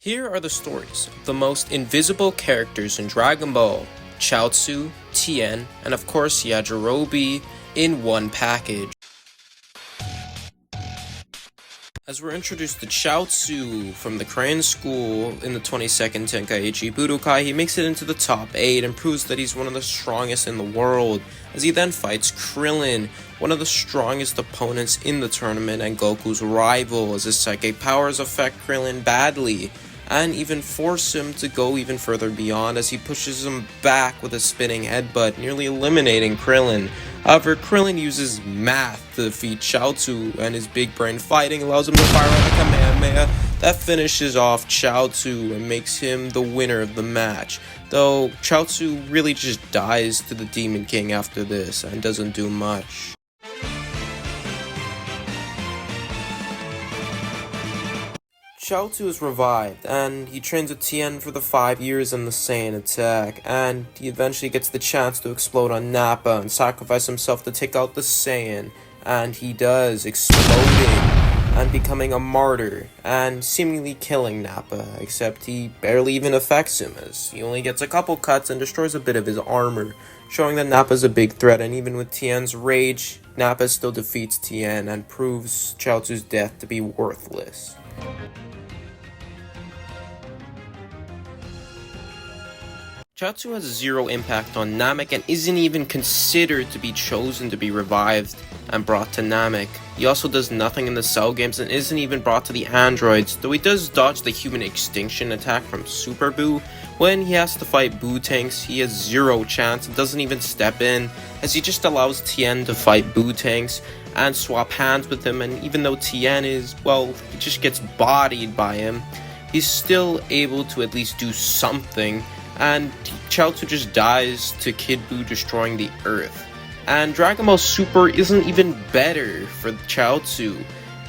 Here are the stories of the most invisible characters in Dragon Ball: Chiaotzu, Tien, and of course Yajirobe in one package. As we're introduced to Chiaotzu from the Korean school in the 22nd Tenkaichi Budokai, he makes it into the top 8 and proves that he's one of the strongest in the world, as he then fights Krillin, one of the strongest opponents in the tournament and Goku's rival, as his psychic powers affect Krillin badly, and even force him to go even further beyond as he pushes him back with a spinning headbutt, nearly eliminating Krillin. However, Krillin uses math to defeat Chiaotzu, and his big brain fighting allows him to fire on a Kamehameha that finishes off Chiaotzu and makes him the winner of the match. Though Chiaotzu really just dies to the Demon King after this and doesn't do much. Chiaotzu is revived, and he trains with Tien for the 5 years in the Saiyan attack, and he eventually gets the chance to explode on Nappa and sacrifice himself to take out the Saiyan, and he does, exploding and becoming a martyr, and seemingly killing Nappa, except he barely even affects him, as he only gets a couple cuts and destroys a bit of his armor, showing that Nappa's a big threat. And even with Tien's rage, Nappa still defeats Tien and proves Chiaotzu's death to be worthless. Chiaotzu has zero impact on Namek and isn't even considered to be chosen to be revived and brought to Namek. He also does nothing in the Cell games and isn't even brought to the androids, though he does dodge the human extinction attack from Super Buu. When he has to fight Buu tanks, he has zero chance and doesn't even step in, as he just allows Tien to fight Buu tanks and swap hands with him, and even though Tien is, well, he just gets bodied by him, he's still able to at least do something. And Chiaotzu just dies to Kid Buu destroying the Earth. And Dragon Ball Super isn't even better for Chiaotzu,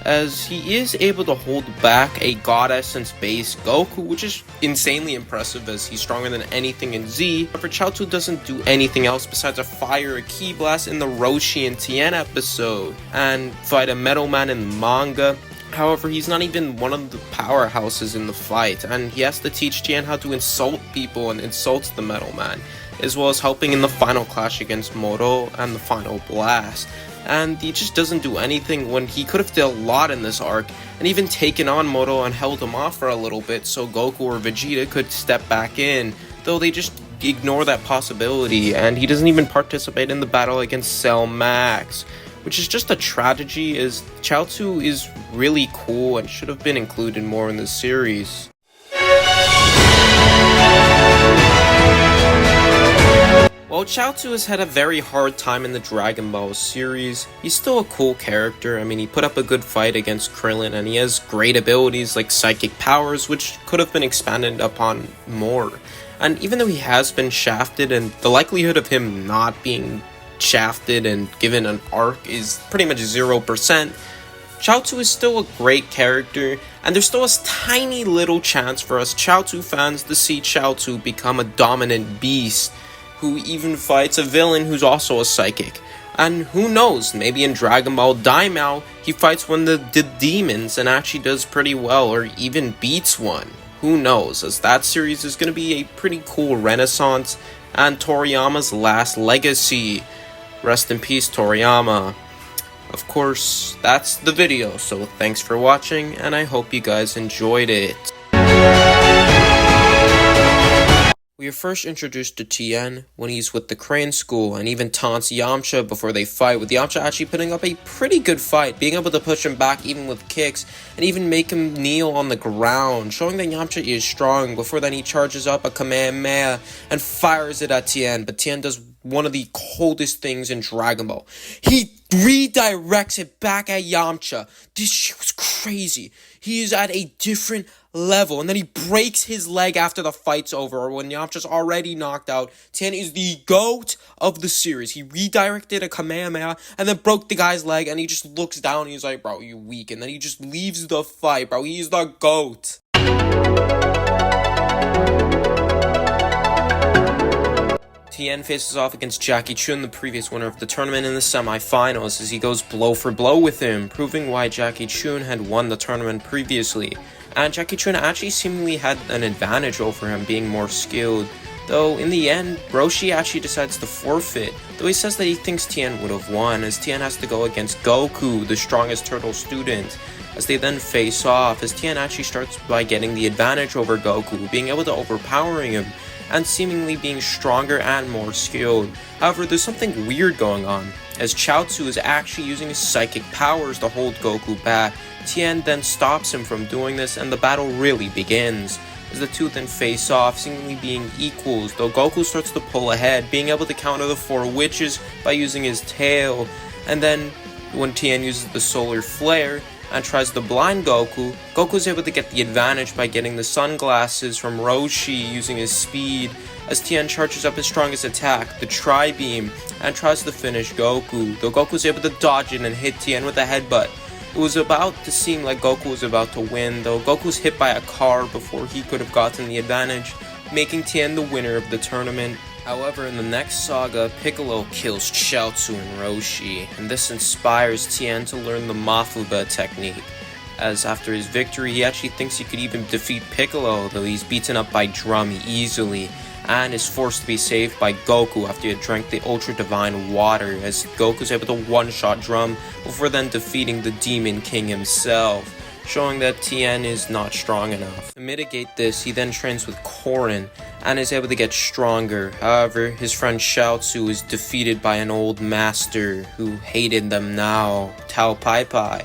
as he is able to hold back a God Essence based Goku, which is insanely impressive as he's stronger than anything in Z. However, Chiaotzu doesn't do anything else besides fire a Ki Blast in the Roshi and Tien episode, and fight a Metal Man in the manga. However, he's not even one of the powerhouses in the fight, and he has to teach Tien how to insult people and insults the Metal Man, as well as helping in the final clash against Moro and the final blast. And he just doesn't do anything when he could have done a lot in this arc, and even taken on Moro and held him off for a little bit so Goku or Vegeta could step back in, though they just ignore that possibility, and he doesn't even participate in the battle against Cell Max, which is just a tragedy, as Chiaotzu is really cool and should have been included more in the series. While Chiaotzu has had a very hard time in the Dragon Ball series, he's still a cool character. I mean, he put up a good fight against Krillin, and he has great abilities like psychic powers, which could have been expanded upon more. And even though he has been shafted, and the likelihood of him not being shafted and given an arc is pretty much 0%, Chiaotzu is still a great character, and there's still a tiny little chance for us Chiaotzu fans to see Chiaotzu become a dominant beast who even fights a villain who's also a psychic. And who knows, maybe in Dragon Ball Daimao he fights one of the demons and actually does pretty well, or even beats one. Who knows, as that series is going to be a pretty cool renaissance and Toriyama's last legacy. Rest in peace, Toriyama. Of course, that's the video, so thanks for watching, and I hope you guys enjoyed it. We are first introduced to Tien when he's with the Crane School, and even taunts Yamcha before they fight, with Yamcha actually putting up a pretty good fight, being able to push him back even with kicks, and even make him kneel on the ground, showing that Yamcha is strong. Before then, he charges up a Kamehameha and fires it at Tien, but Tien does one of the coldest things in Dragon Ball. He redirects it back at Yamcha. This shit was crazy. He is at a different level, and then he breaks his leg after the fight's over, or when Yamcha's already knocked out. Tien is the GOAT of the series. He redirected a Kamehameha and then broke the guy's leg, and he just looks down and he's like, bro, you weak, and then he just leaves the fight, bro. He is the GOAT. Tien faces off against Jackie Chun, the previous winner of the tournament, in the semi-finals, as he goes blow for blow with him, proving why Jackie Chun had won the tournament previously. and Jackie Chun actually seemingly had an advantage over him, being more skilled. Though in the end, Roshi actually decides to forfeit, though he says that he thinks Tien would have won, as Tien has to go against Goku, the strongest turtle student. As they then face off, as Tien actually starts by getting the advantage over Goku, being able to overpowering him, and seemingly being stronger and more skilled. However, there's something weird going on, as Chiaotzu is actually using his psychic powers to hold Goku back. Tien then stops him from doing this, and the battle really begins, as the two then face off, seemingly being equals, though Goku starts to pull ahead, being able to counter the 4 witches by using his tail. And then, when Tien uses the solar flare and tries to blind Goku, Goku's able to get the advantage by getting the sunglasses from Roshi using his speed, as Tien charges up his strongest attack, the Tri-Beam, and tries to finish Goku, though Goku's able to dodge it and hit Tien with a headbutt. It was about to seem like Goku was about to win, though Goku was hit by a car before he could have gotten the advantage, making Tien the winner of the tournament. However, in the next saga, Piccolo kills Chiaotzu and Roshi, and this inspires Tien to learn the Mafuba technique, as after his victory he actually thinks he could even defeat Piccolo, though he's beaten up by Drum easily, and is forced to be saved by Goku after he had drank the Ultra Divine Water, as Goku's able to one-shot Drum before then defeating the Demon King himself, showing that Tien is not strong enough. To mitigate this, he then trains with Korin, and is able to get stronger. However, his friend Chiaotzu is defeated by an old master who hated them now, Tao Pai Pai,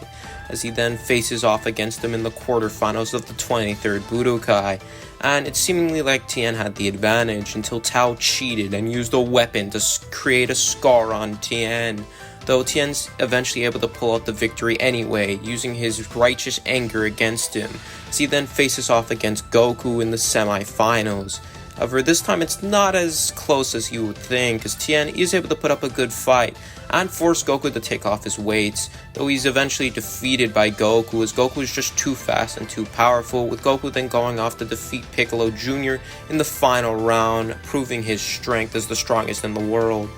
as he then faces off against him in the quarterfinals of the 23rd Budokai. And it's seemingly like Tien had the advantage until Tao cheated and used a weapon to create a scar on Tien, though Tien's eventually able to pull out the victory anyway, using his righteous anger against him, as he then faces off against Goku in the semi-finals. However, this time it's not as close as you would think, as Tien is able to put up a good fight and force Goku to take off his weights, though he's eventually defeated by Goku, as Goku is just too fast and too powerful, with Goku then going off to defeat Piccolo Jr. in the final round, proving his strength as the strongest in the world.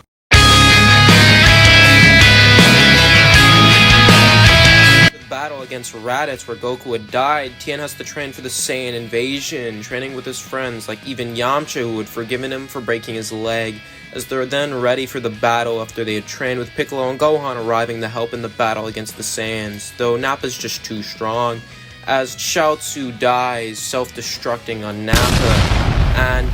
Battle against Raditz, where Goku had died, Tien has to train for the Saiyan invasion, training with his friends like even Yamcha, who had forgiven him for breaking his leg, as they're then ready for the battle after they had trained, with Piccolo and Gohan arriving to help in the battle against the Saiyans, though Nappa's just too strong, as Chiaotzu dies, self-destructing on Nappa, and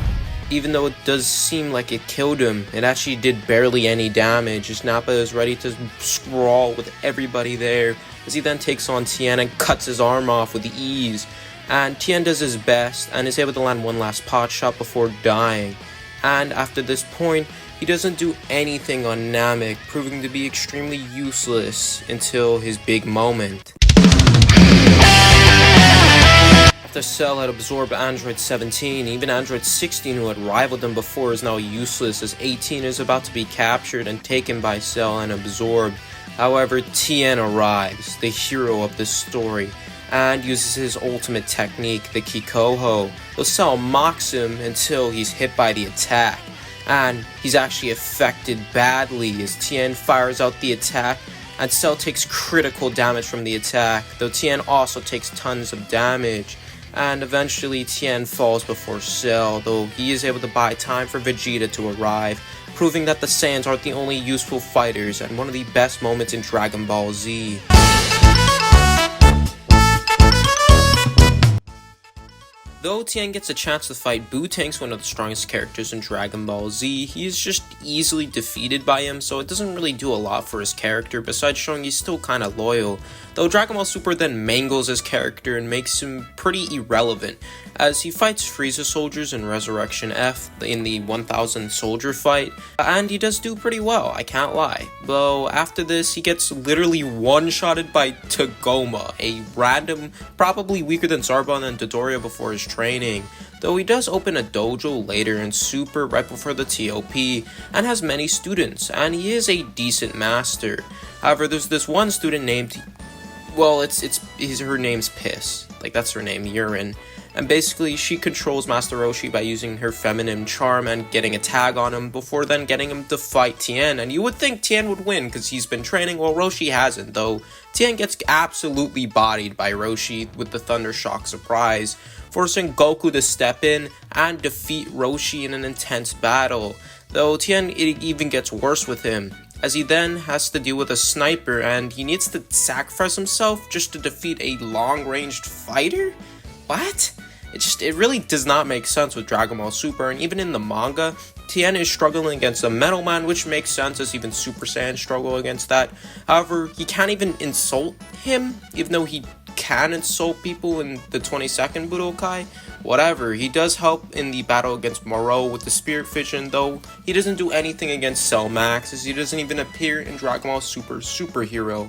even though it does seem like it killed him, it actually did barely any damage, as Nappa is ready to scrawl with everybody there, as he then takes on Tien and cuts his arm off with ease. And Tien does his best and is able to land one last pot shot before dying. And after this point, he doesn't do anything on Namek, proving to be extremely useless until his big moment. After Cell had absorbed Android 17, even Android 16, who had rivaled him before, is now useless, as 18 is about to be captured and taken by Cell and absorbed. However, Tien arrives, the hero of this story, and uses his ultimate technique, the Kikoho. Though Cell mocks him until he's hit by the attack, and he's actually affected badly as Tien fires out the attack, and Cell takes critical damage from the attack, though Tien also takes tons of damage. And eventually Tien falls before Cell, though he is able to buy time for Vegeta to arrive, proving that the Saiyans aren't the only useful fighters, and one of the best moments in Dragon Ball Z. Though Tien gets a chance to fight Boo-Tank's one of the strongest characters in Dragon Ball Z, he is just easily defeated by him, so it doesn't really do a lot for his character, besides showing he's still kinda loyal. Though Dragon Ball Super then mangles his character and makes him pretty irrelevant, as he fights Frieza soldiers in Resurrection F in the 1000 soldier fight, and he does do pretty well, I can't lie. Though after this, he gets literally one-shotted by Tagoma, a random, probably weaker than Zarbon and Dodoria before his training. Though he does open a dojo later in Super right before the TOP, and has many students, and he is a decent master. However, there's this one student named, well, her name's Piss, like that's her name, Urine, and basically she controls Master Roshi by using her feminine charm and getting a tag on him before then getting him to fight Tien. And you would think Tien would win because he's been training, well Roshi hasn't, though Tien gets absolutely bodied by Roshi with the Thunder Shock surprise, forcing Goku to step in and defeat Roshi in an intense battle. Though Tien, it even gets worse with him, as he then has to deal with a sniper and he needs to sacrifice himself just to defeat a long-ranged fighter? What? It really does not make sense with Dragon Ball Super, and even in the manga, Tien is struggling against a Metal Man, which makes sense as even Super Saiyan struggle against that. However, he can't even insult him, even though he can insult people in the 22nd Budokai. Whatever, he does help in the battle against Moreau with the Spirit Fission, though he doesn't do anything against Cell Max, as he doesn't even appear in Dragon Ball Super Superhero.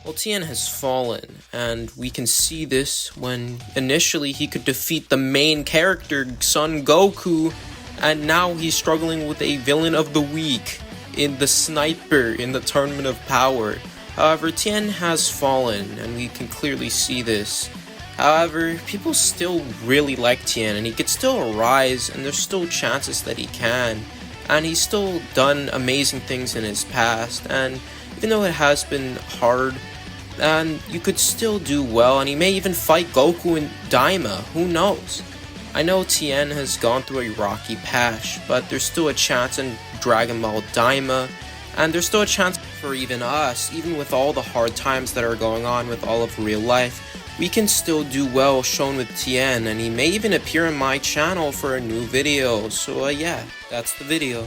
Well, Tien has fallen, and we can see this when initially he could defeat the main character, Son Goku, and now he's struggling with a villain of the week in the Sniper in the Tournament of Power. However, Tien has fallen, and we can clearly see this. However, people still really like Tien, and he could still rise, and there's still chances that he can. And he's still done amazing things in his past, and even though it has been hard, and you could still do well, and he may even fight Goku and Daima, who knows? I know Tien has gone through a rocky patch, but there's still a chance in Dragon Ball Daima, and there's still a chance for even us, even with all the hard times that are going on with all of real life, we can still do well shown with Tien, and he may even appear in my channel for a new video, so yeah, that's the video.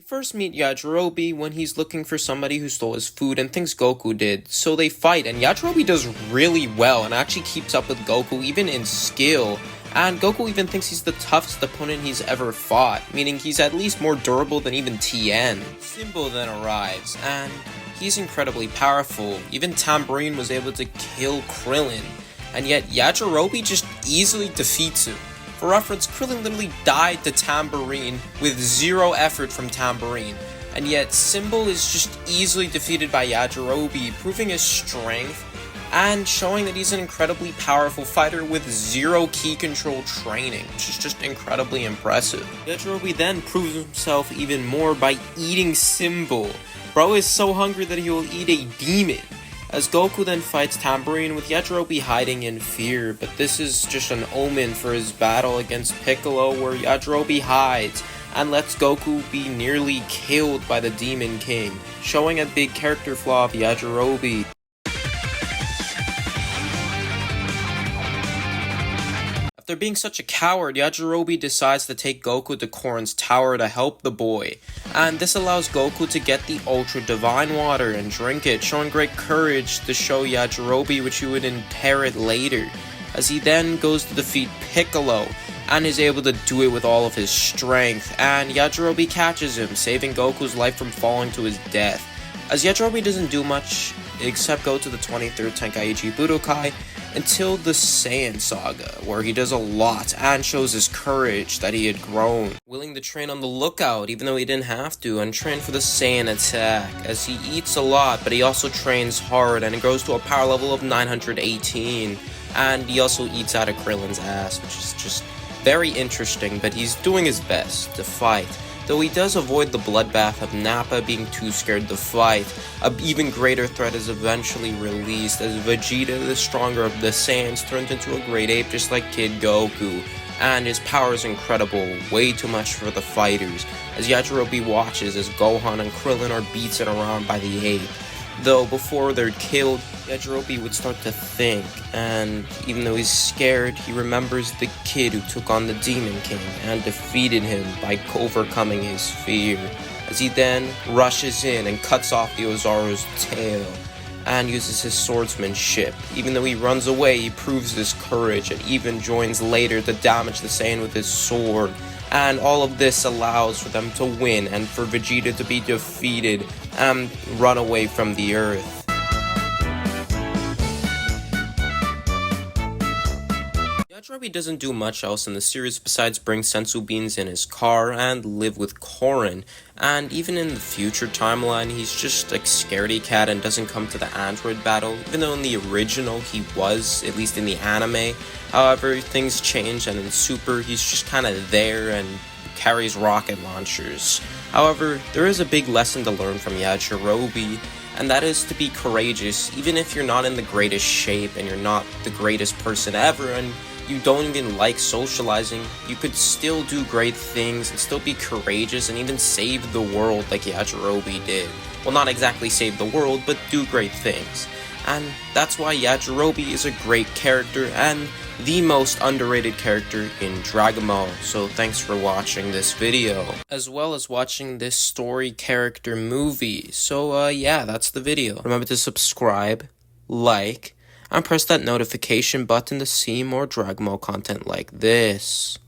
First meet Yajirobe when he's looking for somebody who stole his food and thinks Goku did, so they fight, and Yajirobe does really well and actually keeps up with Goku even in skill, and Goku even thinks he's the toughest opponent he's ever fought, meaning he's at least more durable than even Tien. Simbo then arrives, and he's incredibly powerful. Even Tambourine was able to kill Krillin, and yet Yajirobe just easily defeats him. For reference, Krillin literally died to Tambourine with zero effort from Tambourine, and yet Simbo is just easily defeated by Yajirobe, proving his strength and showing that he's an incredibly powerful fighter with zero ki control training, which is just incredibly impressive. Yajirobe then proves himself even more by eating Simbo. Bro is so hungry that he will eat a demon, as Goku then fights Tambourine with Yajirobe hiding in fear, but this is just an omen for his battle against Piccolo, where Yajirobe hides and lets Goku be nearly killed by the Demon King, showing a big character flaw of Yajirobe. After being such a coward, Yajirobe decides to take Goku to Korin's tower to help the boy, and this allows Goku to get the Ultra Divine Water and drink it, showing great courage to show Yajirobe, which he would inherit later, as he then goes to defeat Piccolo, and is able to do it with all of his strength, and Yajirobe catches him, saving Goku's life from falling to his death. As Yajirobe doesn't do much except go to the 23rd Tenkaichi Budokai, until the Saiyan Saga, where he does a lot and shows his courage that he had grown, willing to train on the lookout even though he didn't have to, and train for the Saiyan attack, as he eats a lot but he also trains hard and it grows to a power level of 918, and he also eats out of Krillin's ass, which is just very interesting, but he's doing his best to fight. Though he does avoid the bloodbath of Nappa being too scared to fight, an even greater threat is eventually released as Vegeta, the stronger of the Saiyans, turns into a great ape just like Kid Goku, and his power is incredible, way too much for the fighters, as Yajirobe watches as Gohan and Krillin are beaten around by the ape. Though before they're killed, Yajirobe would start to think, and even though he's scared, he remembers the kid who took on the Demon King and defeated him by overcoming his fear, as he then rushes in and cuts off the Ozaru's tail and uses his swordsmanship. Even though he runs away, he proves his courage and even joins later to damage the Saiyan with his sword. And all of this allows for them to win and for Vegeta to be defeated and run away from the Earth. Yajirobe Yajirobe doesn't do much else in the series besides bring sensu beans in his car and live with Korin, and even in the future timeline, he's just a scaredy cat and doesn't come to the android battle, even though in the original he was, at least in the anime. However, things change, and in Super, he's just kinda there and carries rocket launchers. However, there is a big lesson to learn from Yajirobe, and that is to be courageous, even if you're not in the greatest shape and you're not the greatest person ever and you don't even like socializing, you could still do great things and still be courageous and even save the world like Yajirobe did. Well, not exactly save the world, but do great things. And that's why Yajirobe is a great character and the most underrated character in Dragon Ball. So thanks for watching this video, as well as watching this story character movie. So yeah, that's the video. Remember to subscribe, like, and press that notification button to see more Dragon Ball content like this.